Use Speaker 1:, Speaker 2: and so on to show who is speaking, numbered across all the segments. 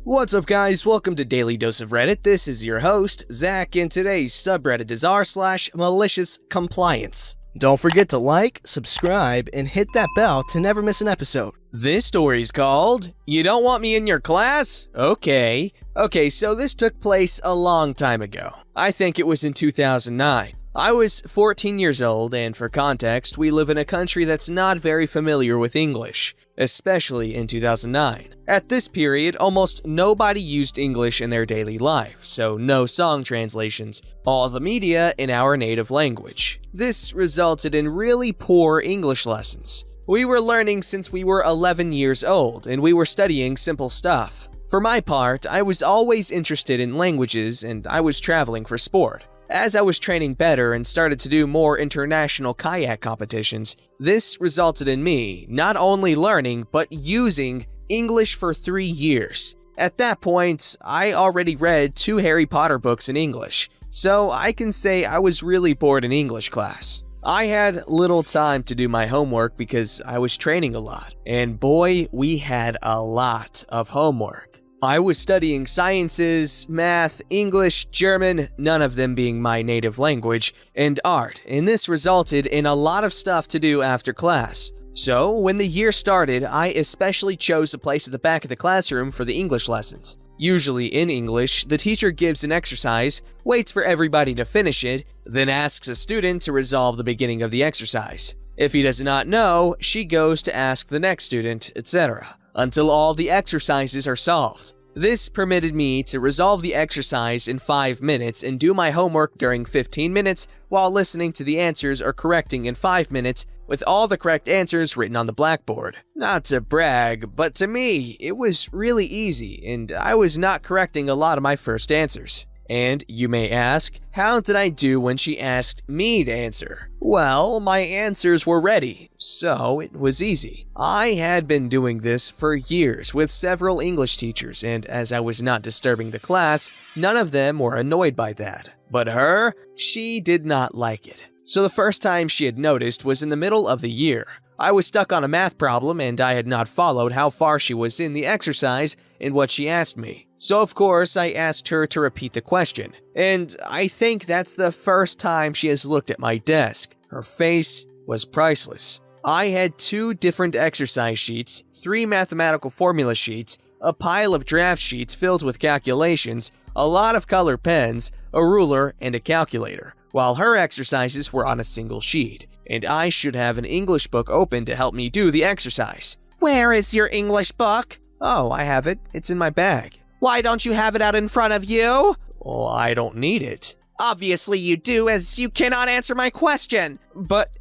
Speaker 1: What's up guys, welcome to Daily Dose of Reddit. This is your host, Zach, and today's subreddit is r/MaliciousCompliance. Don't forget to like, subscribe, and hit that bell to never miss an episode. This story's called, You Don't Want Me in Your Class? Okay, so this took place a long time ago. I think it was in 2009. I was 14 years old, and for context, we live in a country that's not very familiar with English, especially in 2009. At this period, almost nobody used English in their daily life, so no song translations, all the media in our native language. This resulted in really poor English lessons. We were learning since we were 11 years old, and we were studying simple stuff. For my part, I was always interested in languages, and I was traveling for sport. As I was training better and started to do more international kayak competitions, this resulted in me not only learning but using English for 3 years. At that point, I already read 2 Harry Potter books in English, so I can say I was really bored in English class. I had little time to do my homework because I was training a lot, and boy, we had a lot of homework. I was studying sciences, math, English, German, none of them being my native language, and art, and this resulted in a lot of stuff to do after class. So, when the year started, I especially chose a place at the back of the classroom for the English lessons. Usually in English, the teacher gives an exercise, waits for everybody to finish it, then asks a student to resolve the beginning of the exercise. If he does not know, she goes to ask the next student, etc., until all the exercises are solved. This permitted me to resolve the exercise in 5 minutes and do my homework during 15 minutes while listening to the answers or correcting in 5 minutes with all the correct answers written on the blackboard. Not to brag, but to me, it was really easy and I was not correcting a lot of my first answers. And you may ask, how did I do when she asked me to answer? Well, my answers were ready, so it was easy. I had been doing this for years with several English teachers, and as I was not disturbing the class, none of them were annoyed by that. But her, she did not like it. So the first time she had noticed was in the middle of the year. I was stuck on a math problem and I had not followed how far she was in the exercise and what she asked me. So of course I asked her to repeat the question. And I think that's the first time she has looked at my desk. Her face was priceless. I had 2 different exercise sheets, 3 mathematical formula sheets, a pile of draft sheets filled with calculations, a lot of color pens, a ruler, and a calculator, while her exercises were on a single sheet. And I should have an English book open to help me do the exercise. Where is your English book? Oh, I have it. It's in my bag. Why don't you have it out in front of you? Oh, I don't need it. Obviously you do, as you cannot answer my question.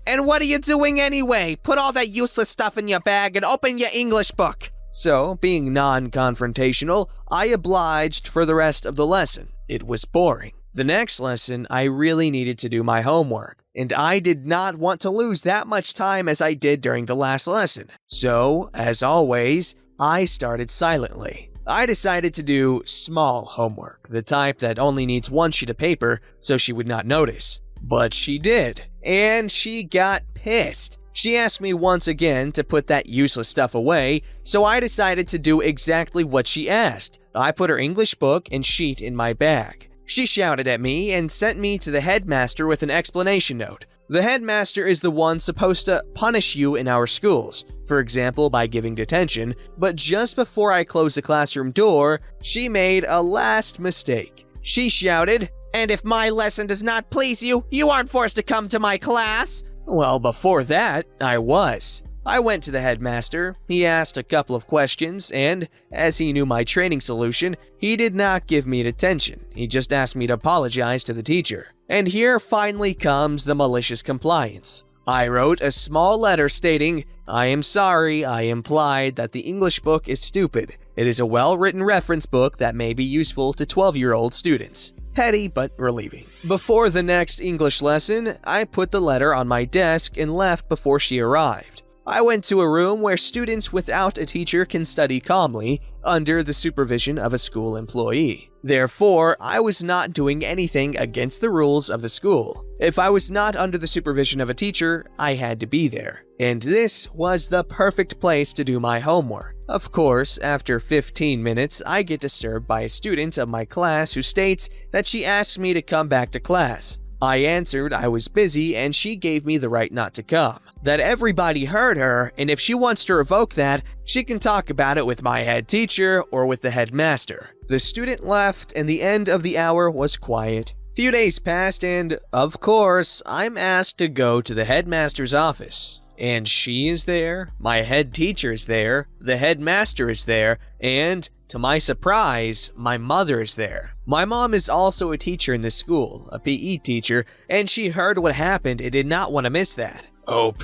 Speaker 1: And what are you doing anyway? Put all that useless stuff in your bag and open your English book. So, being non-confrontational, I obliged for the rest of the lesson. It was boring. The next lesson, I really needed to do my homework, and I did not want to lose that much time as I did during the last lesson. So, as always, I started silently. I decided to do small homework, the type that only needs 1 sheet of paper so she would not notice. But she did, and she got pissed. She asked me once again to put that useless stuff away, so I decided to do exactly what she asked. I put her English book and sheet in my bag. She shouted at me and sent me to the headmaster with an explanation note. The headmaster is the one supposed to punish you in our schools, for example by giving detention, but just before I closed the classroom door, she made a last mistake. She shouted, "And if my lesson does not please you, you aren't forced to come to my class." Well, before that, I was. I went to the headmaster, he asked a couple of questions, and as he knew my training solution, he did not give me detention. He just asked me to apologize to the teacher. And here finally comes the malicious compliance. I wrote a small letter stating, "I am sorry, I implied that the English book is stupid. It is a well-written reference book that may be useful to 12-year-old students." Petty but relieving. Before the next English lesson, I put the letter on my desk and left before she arrived. I went to a room where students without a teacher can study calmly under the supervision of a school employee. Therefore, I was not doing anything against the rules of the school. If I was not under the supervision of a teacher, I had to be there. And this was the perfect place to do my homework. Of course, after 15 minutes, I get disturbed by a student of my class who states that she asked me to come back to class. I answered I was busy and she gave me the right not to come. That everybody heard her, and if she wants to revoke that, she can talk about it with my head teacher or with the headmaster. The student left and the end of the hour was quiet. Few days passed and, of course, I'm asked to go to the headmaster's office. And she is there, my head teacher is there, the headmaster is there, and, to my surprise, my mother is there. My mom is also a teacher in the school, a PE teacher, and she heard what happened and did not want to miss that.
Speaker 2: OP,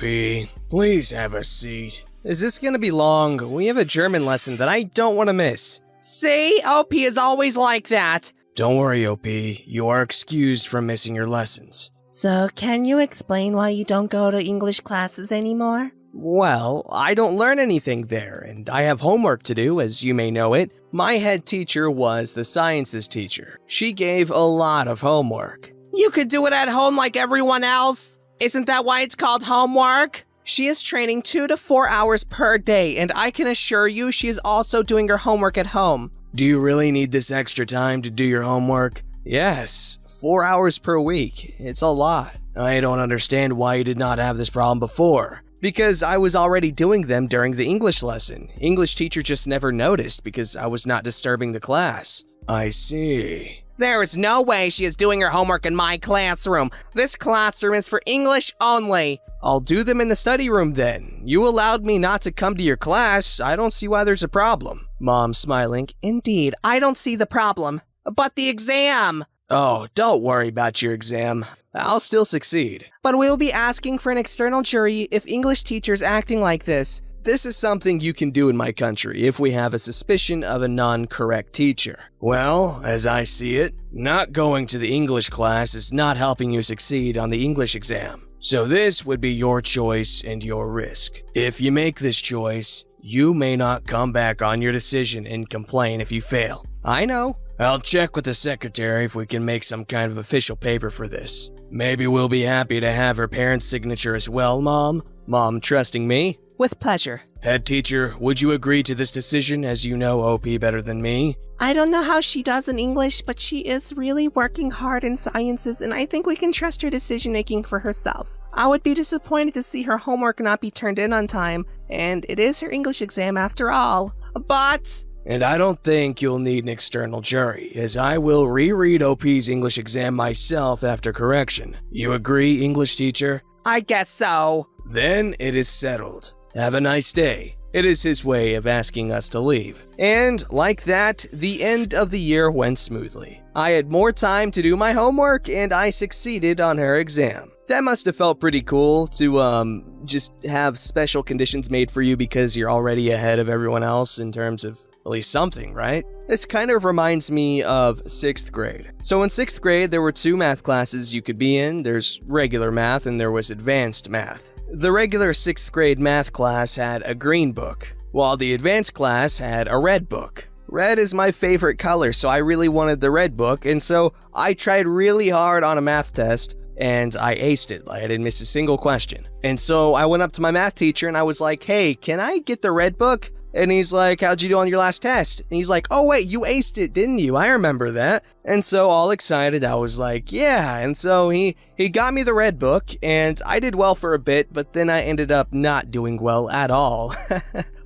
Speaker 2: please have a seat.
Speaker 1: Is this gonna be long? We have a German lesson that I don't want to miss. See, OP is always like that.
Speaker 2: Don't worry, OP, you are excused from missing your lessons.
Speaker 3: So, can you explain why you don't go to English classes anymore?
Speaker 1: Well, I don't learn anything there, and I have homework to do, as you may know it. My head teacher was the sciences teacher. She gave a lot of homework. You could do it at home like everyone else. Isn't that why it's called homework? She is training 2 to 4 hours per day, and I can assure you she is also doing her homework at home.
Speaker 2: Do you really need this extra time to do your homework?
Speaker 1: Yes, 4 hours per week. It's a lot.
Speaker 2: I don't understand why you did not have this problem before.
Speaker 1: Because I was already doing them during the English lesson. English teacher just never noticed because I was not disturbing the class.
Speaker 2: I see.
Speaker 1: There is no way she is doing her homework in my classroom. This classroom is for English only. I'll do them in the study room then. You allowed me not to come to your class. I don't see why there's a problem. Mom smiling. Indeed, I don't see the problem. But the exam. Oh, don't worry about your exam. I'll still succeed. But we'll be asking for an external jury if English teachers acting like this. This is something you can do in my country if we have a suspicion of a non-correct teacher.
Speaker 2: Well, as I see it, not going to the English class is not helping you succeed on the English exam. So this would be your choice and your risk. If you make this choice, you may not come back on your decision and complain if you fail.
Speaker 1: I know.
Speaker 2: I'll check with the secretary if we can make some kind of official paper for this. Maybe we'll be happy to have her parents' signature as well, Mom.
Speaker 1: Mom trusting me?
Speaker 3: With pleasure.
Speaker 2: Head teacher, would you agree to this decision as you know OP better than me?
Speaker 3: I don't know how she does in English, but she is really working hard in sciences, and I think we can trust her decision-making for herself. I would be disappointed to see her homework not be turned in on time, and it is her English exam after all. But...
Speaker 2: And I don't think you'll need an external jury, as I will reread OP's English exam myself after correction. You agree, English teacher?
Speaker 1: I guess so.
Speaker 2: Then it is settled. Have a nice day.
Speaker 1: It is his way of asking us to leave. And like that, the end of the year went smoothly. I had more time to do my homework and I succeeded on her exam. That must have felt pretty cool to just have special conditions made for you because you're already ahead of everyone else in terms of at least something, right? This kind of reminds me of 6th grade. So in 6th grade, there were 2 math classes you could be in. There's regular math and there was advanced math. The regular 6th grade math class had a green book, while the advanced class had a red book. Red is my favorite color, so I really wanted the red book, and so I tried really hard on a math test, and I aced it. I didn't miss a single question. And so I went up to my math teacher and I was like, hey, can I get the red book? And he's like, how'd you do on your last test? And he's like, oh wait, you aced it, didn't you? I remember that. And so all excited, I was like, yeah. And so he got me the red book and I did well for a bit, but then I ended up not doing well at all.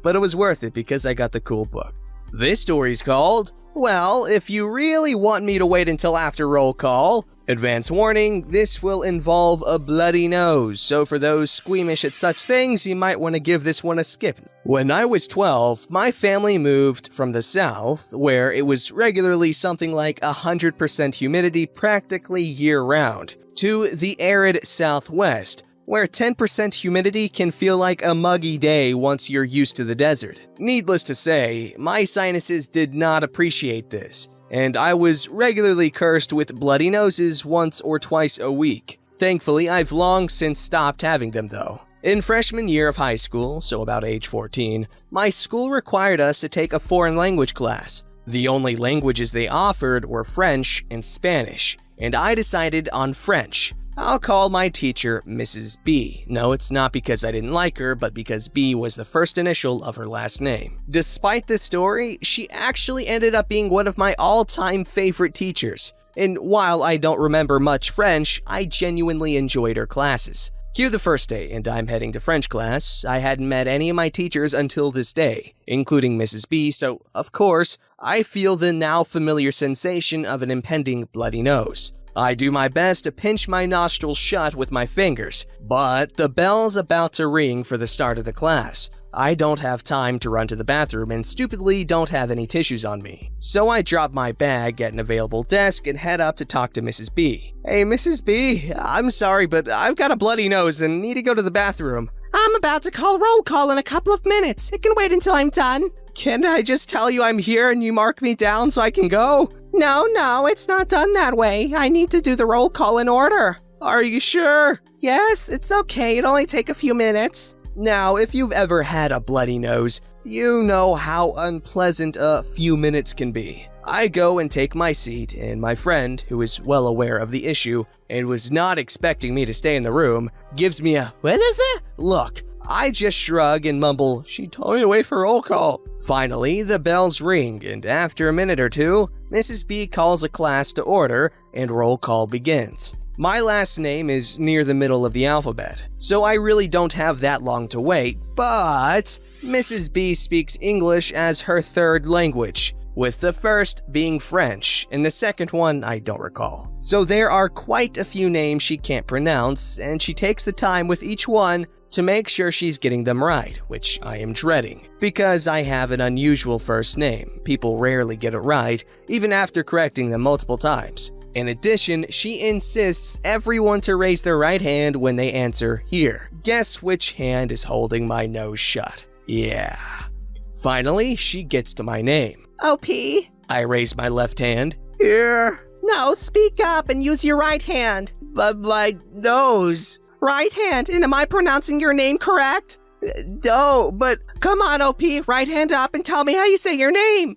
Speaker 1: But it was worth it because I got the cool book. This story's called, well, if you really want me to wait until after roll call, advance warning, this will involve a bloody nose, so for those squeamish at such things, you might want to give this one a skip. When I was 12, my family moved from the south, where it was regularly something like 100% humidity practically year-round, to the arid southwest, where 10% humidity can feel like a muggy day once you're used to the desert. Needless to say, my sinuses did not appreciate this, and I was regularly cursed with bloody noses once or twice a week. Thankfully, I've long since stopped having them though. In freshman year of high school, so about age 14, my school required us to take a foreign language class. The only languages they offered were French and Spanish, and I decided on French. I'll call my teacher Mrs. B. No, it's not because I didn't like her, but because B was the first initial of her last name. Despite this story, she actually ended up being one of my all-time favorite teachers. And while I don't remember much French, I genuinely enjoyed her classes. Cue the first day, and I'm heading to French class. I hadn't met any of my teachers until this day, including Mrs. B, so, of course, I feel the now familiar sensation of an impending bloody nose. I do my best to pinch my nostrils shut with my fingers, but the bell's about to ring for the start of the class. I don't have time to run to the bathroom and stupidly don't have any tissues on me. So I drop my bag at an available desk and head up to talk to Mrs. B. Hey, Mrs. B, I'm sorry, but I've got a bloody nose and need to go to the bathroom.
Speaker 3: I'm about to call roll call in a couple of minutes. It can wait until I'm done.
Speaker 1: Can I just tell you I'm here and you mark me down so I can go?
Speaker 3: No, it's not done that way. I need to do the roll call in order.
Speaker 1: Are you sure?
Speaker 3: Yes, it's okay. It'll only take a few minutes.
Speaker 1: Now, if you've ever had a bloody nose, you know how unpleasant a few minutes can be. I go and take my seat, and my friend, who is well aware of the issue and was not expecting me to stay in the room, gives me a "what is it?" look. I just shrug and mumble, "She told me to wait for roll call." Finally, the bells ring, and after a minute or two, Mrs. B calls a class to order, and roll call begins. My last name is near the middle of the alphabet, so I really don't have that long to wait, but Mrs. B speaks English as her third language, with the first being French, and the second one I don't recall. So there are quite a few names she can't pronounce, and she takes the time with each one to make sure she's getting them right, which I am dreading. Because I have an unusual first name, people rarely get it right, even after correcting them multiple times. In addition, she insists everyone to raise their right hand when they answer here. Guess which hand is holding my nose shut? Yeah. Finally, she gets to my name.
Speaker 3: OP?
Speaker 1: I raise my left hand.
Speaker 2: Here.
Speaker 3: No, speak up and use your right hand.
Speaker 2: But my nose.
Speaker 3: Right hand, and am I pronouncing your name correct?
Speaker 2: No, but
Speaker 3: Come on, OP, right hand up and tell me how you say your name.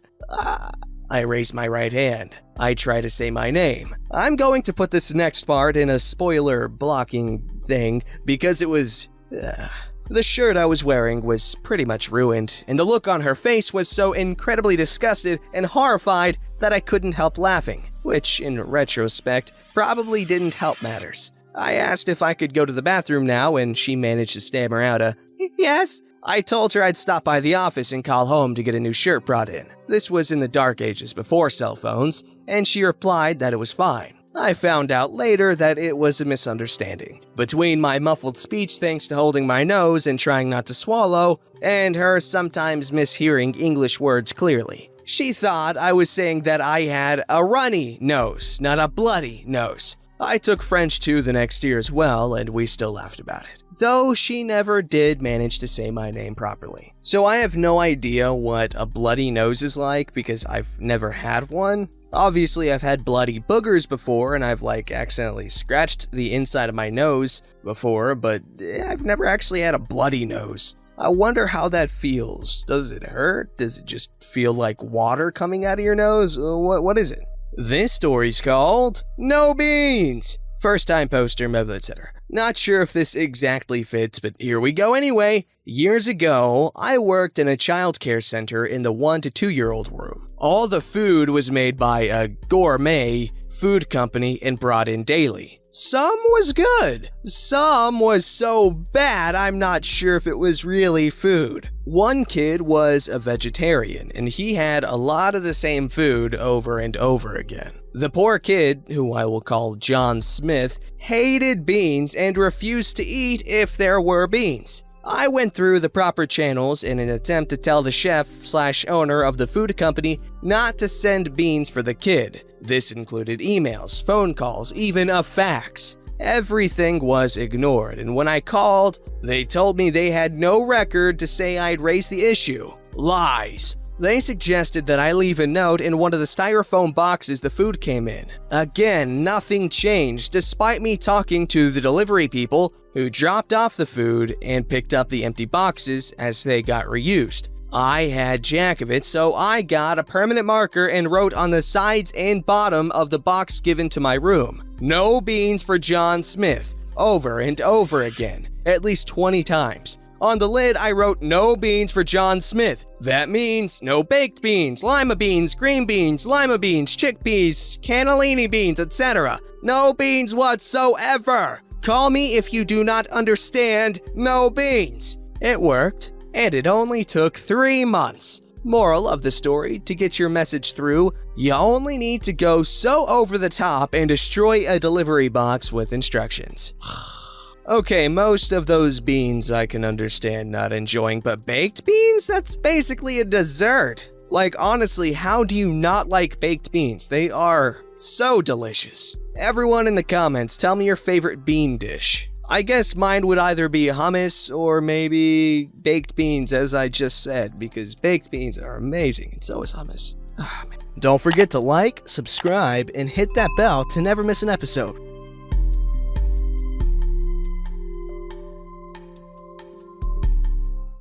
Speaker 1: I raise my right hand. I try to say my name. I'm going to put this next part in a spoiler blocking thing because it was... The shirt I was wearing was pretty much ruined, and the look on her face was so incredibly disgusted and horrified that I couldn't help laughing, which, in retrospect, probably didn't help matters. I asked if I could go to the bathroom now, and she managed to stammer out a, "Yes." I told her I'd stop by the office and call home to get a new shirt brought in. This was in the dark ages before cell phones, and she replied that it was fine. I found out later that it was a misunderstanding. Between my muffled speech thanks to holding my nose and trying not to swallow, and her sometimes mishearing English words clearly, she thought I was saying that I had a runny nose, not a bloody nose. I took French 2 the next year as well, and we still laughed about it. Though she never did manage to say my name properly. So I have no idea what a bloody nose is like because I've never had one. Obviously, I've had bloody boogers before, and I've accidentally scratched the inside of my nose before, but I've never actually had a bloody nose. I wonder how that feels. Does it hurt? Does it just feel like water coming out of your nose? What is it? This story's called No Beans. First time poster, etc. Not sure if this exactly fits, but here we go anyway. Years ago, I worked in a childcare center in the 1 to 2 year old room. All the food was made by a gourmet food company and brought in daily. Some was good. Some was so bad I'm not sure if it was really food. One kid was a vegetarian, and he had a lot of the same food over and over again. The poor kid, who I will call John Smith, hated beans and refused to eat if there were beans. I went through the proper channels in an attempt to tell the chef/owner of the food company not to send beans for the kid. This included emails, phone calls, even a fax. Everything was ignored, and when I called, they told me they had no record to say I'd raised the issue. Lies. They suggested that I leave a note in one of the styrofoam boxes the food came in. Again, nothing changed despite me talking to the delivery people who dropped off the food and picked up the empty boxes as they got reused. I had jack of it, so I got a permanent marker and wrote on the sides and bottom of the box given to my room, "No beans for John Smith," over and over again, at least 20 times. On the lid, I wrote "No beans for John Smith." That means no baked beans, lima beans, green beans, lima beans, chickpeas, cannellini beans, etc. No beans whatsoever. Call me if you do not understand no beans. It worked, and it only took 3 months. Moral of the story, to get your message through, you only need to go so over the top and destroy a delivery box with instructions. Okay, most of those beans I can understand not enjoying, but baked beans? That's basically a dessert. Like, honestly, how do you not like baked beans? They are so delicious. Everyone in the comments, tell me your favorite bean dish. I guess mine would either be hummus or maybe baked beans, as I just said, because baked beans are amazing, and so is hummus. Don't forget to like, subscribe, and hit that bell to never miss an episode.